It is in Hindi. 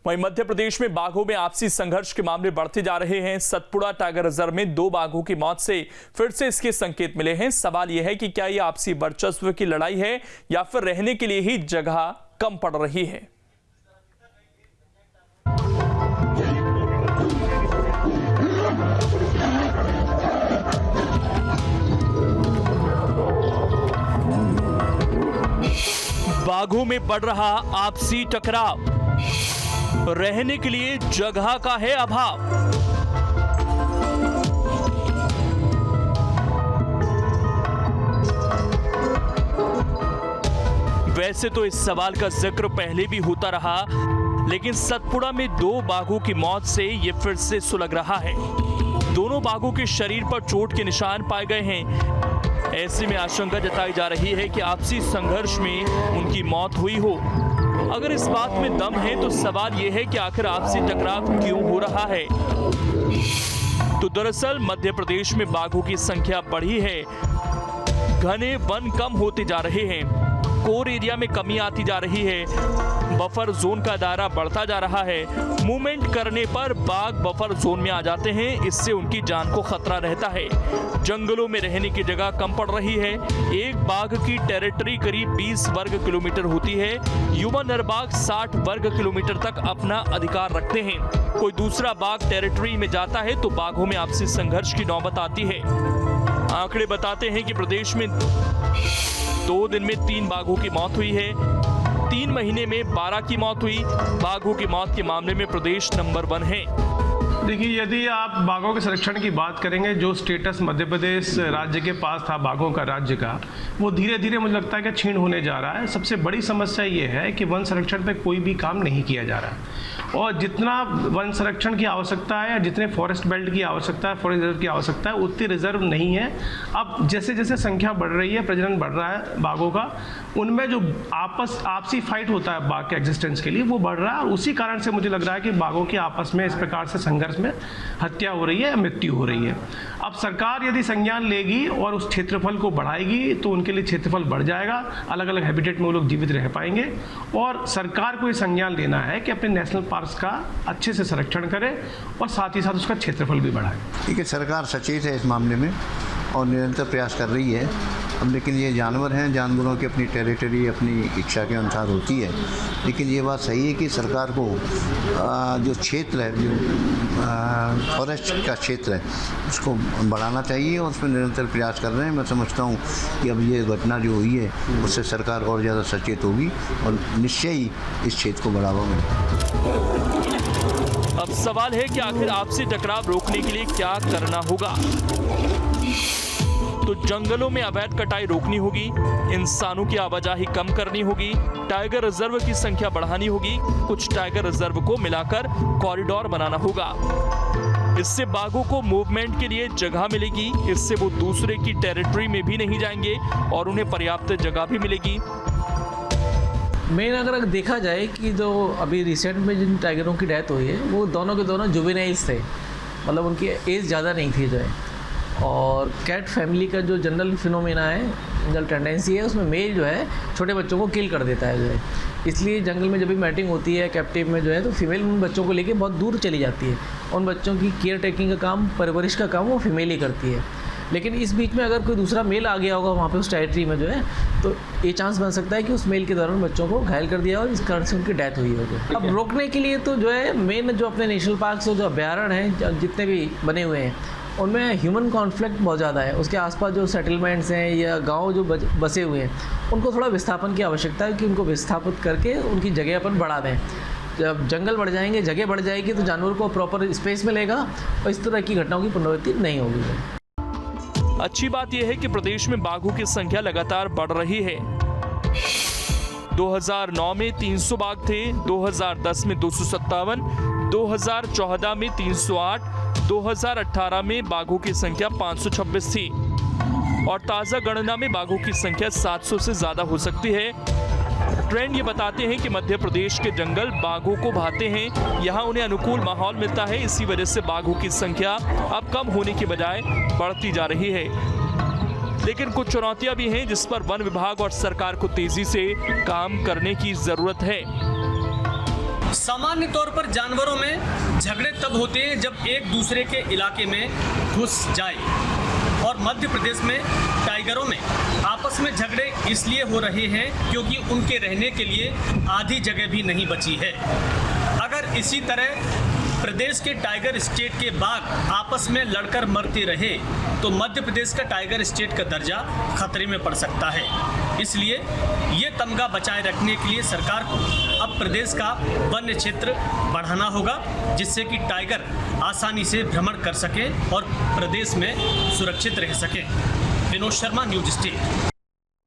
वहीं मध्य प्रदेश में बाघों में आपसी संघर्ष के मामले बढ़ते जा रहे हैं। सतपुड़ा टाइगर रिजर्व में 2 बाघों की मौत से फिर से इसके संकेत मिले हैं। सवाल यह है कि क्या यह आपसी वर्चस्व की लड़ाई है या फिर रहने के लिए ही जगह कम पड़ रही है। बाघों में बढ़ रहा आपसी टकराव, रहने के लिए जगह का है अभाव। वैसे तो इस सवाल का जिक्र पहले भी होता रहा, लेकिन सतपुड़ा में 2 बाघों की मौत से ये फिर से सुलग रहा है। दोनों बाघों के शरीर पर चोट के निशान पाए गए हैं। ऐसे में आशंका जताई जा रही है कि आपसी संघर्ष में उनकी मौत हुई हो। अगर इस बात में दम है तो सवाल यह है कि आखिर आपसी टकराव क्यों हो रहा है। तो दरअसल मध्य प्रदेश में बाघों की संख्या बढ़ी है, घने वन कम होते जा रहे हैं, कोर एरिया में कमी आती जा रही है, बफर जोन का दायरा बढ़ता जा रहा है। मूवमेंट करने पर बाघ बफर जोन में आ जाते हैं, इससे उनकी जान को खतरा रहता है। जंगलों में रहने की जगह कम पड़ रही है। एक बाघ की टेरिटरी करीब 20 वर्ग किलोमीटर होती है। युवा नर बाघ 60 वर्ग किलोमीटर तक अपना अधिकार रखते हैं। कोई दूसरा बाघ टेरिटरी में जाता है तो बाघों में आपसी संघर्ष की नौबत आती है। आंकड़े बताते हैं कि प्रदेश में 2 दिन में 3 बाघों की मौत हुई है। 3 महीने में 12 की मौत हुई। बाघों की मौत के मामले में प्रदेश नंबर 1 है। देखिए, यदि आप बाघों के संरक्षण की बात करेंगे, जो स्टेटस मध्य प्रदेश राज्य के पास था बाघों का राज्य का, वो धीरे धीरे मुझे लगता है कि क्षीण होने जा रहा है। सबसे बड़ी समस्या ये है कि वन संरक्षण पे कोई भी काम नहीं किया जा रहा है, और जितना वन संरक्षण की आवश्यकता है या जितने फॉरेस्ट बेल्ट की आवश्यकता है, फॉरेस्ट रिजर्व की आवश्यकता है, उतनी रिजर्व नहीं है। अब जैसे जैसे संख्या बढ़ रही है, प्रजनन बढ़ रहा है बाघों का, उनमें जो आपसी फाइट होता है बाघ के एग्जिस्टेंस के लिए, वो बढ़ रहा है। और उसी कारण से मुझे लग रहा है कि बाघों की आपस में इस प्रकार से संघर्ष में हत्या हो रही है, मृत्यु हो रही है। अब सरकार यदि संज्ञान लेगी और उस क्षेत्रफल को बढ़ाएगी तो उनके लिए क्षेत्रफल बढ़ जाएगा, अलग अलग हैबिटेट में वो लोग जीवित रह पाएंगे। और सरकार को ये संज्ञान लेना है कि अपने नेशनल पार्क्स का अच्छे से संरक्षण करे और साथ ही साथ उसका क्षेत्रफल भी बढ़ाए। ठीक है, सरकार सचेत है इस मामले में और निरंतर प्रयास कर रही है। अब लेकिन ये जानवर हैं, जानवरों की अपनी टेरिटरी अपनी इच्छा के अनुसार होती है। लेकिन ये बात सही है कि सरकार को जो क्षेत्र है, जो फॉरेस्ट का क्षेत्र है, उसको बढ़ाना चाहिए और उसमें निरंतर प्रयास कर रहे हैं। मैं समझता हूँ कि अब ये घटना जो हुई है उससे सरकार और ज़्यादा सचेत होगी और निश्चय ही इस क्षेत्र को बढ़ावा मिलेगा। अब सवाल है कि आखिर आपसी टकराव रोकने के लिए क्या करना होगा। तो जंगलों में अवैध कटाई रोकनी होगी, इंसानों की आवाजाही कम करनी होगी, टाइगर रिजर्व की संख्या बढ़ानी होगी, कुछ टाइगर रिजर्व को मिलाकर कॉरिडोर बनाना होगा। इससे बाघों को मूवमेंट के लिए जगह मिलेगी, इससे वो दूसरे की टेरिटरी में भी नहीं जाएंगे और उन्हें पर्याप्त जगह भी मिलेगी। मेन अगर देखा जाए कि जो अभी रिसेंट में जिन टाइगरों की डेथ हुई है, वो दोनों के दोनों जुवेनाइल्स थे, मतलब उनकी एज ज़्यादा नहीं थी जो है। और कैट फैमिली का जो जनरल फिनोमेना है, जनरल टेंडेंसी है, उसमें मेल जो है छोटे बच्चों को किल कर देता है जो है। इसलिए जंगल में जब भी मैटिंग होती है कैप्टिव में जो है, तो फीमेल उन बच्चों को लेके बहुत दूर चली जाती है। उन बच्चों की केयर टेकिंग का काम, परवरिश का काम वो फीमेल ही करती है। लेकिन इस बीच में अगर कोई दूसरा मेल आ गया होगा वहाँ पे उस टेरिटरी में जो है, तो ये चांस बन सकता है कि उस मेल के दौरान बच्चों को घायल कर दिया और इस कारण से उनकी डेथ हुई होगी। अब रोकने के लिए तो जो है मेन जो अपने नेशनल पार्क जो अभ्यारण्य हैं जितने भी बने हुए हैं, उनमें ह्यूमन कॉन्फ्लिक्ट बहुत ज़्यादा है। उसके आसपास जो सेटलमेंट्स हैं या गांव जो बसे हुए हैं, उनको थोड़ा विस्थापन की आवश्यकता है कि उनको विस्थापित करके उनकी जगह अपन बढ़ा दें। जब जंगल बढ़ जाएंगे, जगह बढ़ जाएगी, तो जानवर को प्रॉपर स्पेस मिलेगा और इस तरह की घटनाओं की पुनरावृत्ति नहीं होगी। अच्छी बात यह है कि प्रदेश में बाघों की संख्या लगातार बढ़ रही है। 2009 में 300 बाघ थे, 2010 में 257, 2014 में 308, 2018 में बाघों की संख्या 526 थी और ताजा गणना में बाघों की संख्या 700 से ज्यादा हो सकती है। ट्रेंड ये बताते हैं कि मध्य प्रदेश के जंगल बाघों को भाते हैं, यहाँ उन्हें अनुकूल माहौल मिलता है। इसी वजह से बाघों की संख्या अब कम होने के बजाय बढ़ती जा रही है। लेकिन कुछ चुनौतियां भी हैं जिस पर वन विभाग और सरकार को तेजी से काम करने की जरूरत है। सामान्य तौर पर जानवरों में झगड़े तब होते हैं जब एक दूसरे के इलाके में घुस जाए, और मध्य प्रदेश में टाइगरों में आपस में झगड़े इसलिए हो रहे हैं क्योंकि उनके रहने के लिए आधी जगह भी नहीं बची है। अगर इसी तरह प्रदेश के टाइगर स्टेट के बाघ आपस में लड़कर मरते रहे तो मध्य प्रदेश का टाइगर स्टेट का दर्जा खतरे में पड़ सकता है। इसलिए ये तमगा बचाए रखने के लिए सरकार को अब प्रदेश का वन्य क्षेत्र बढ़ाना होगा, जिससे कि टाइगर आसानी से भ्रमण कर सके और प्रदेश में सुरक्षित रह सके। Vinod Sharma, news state.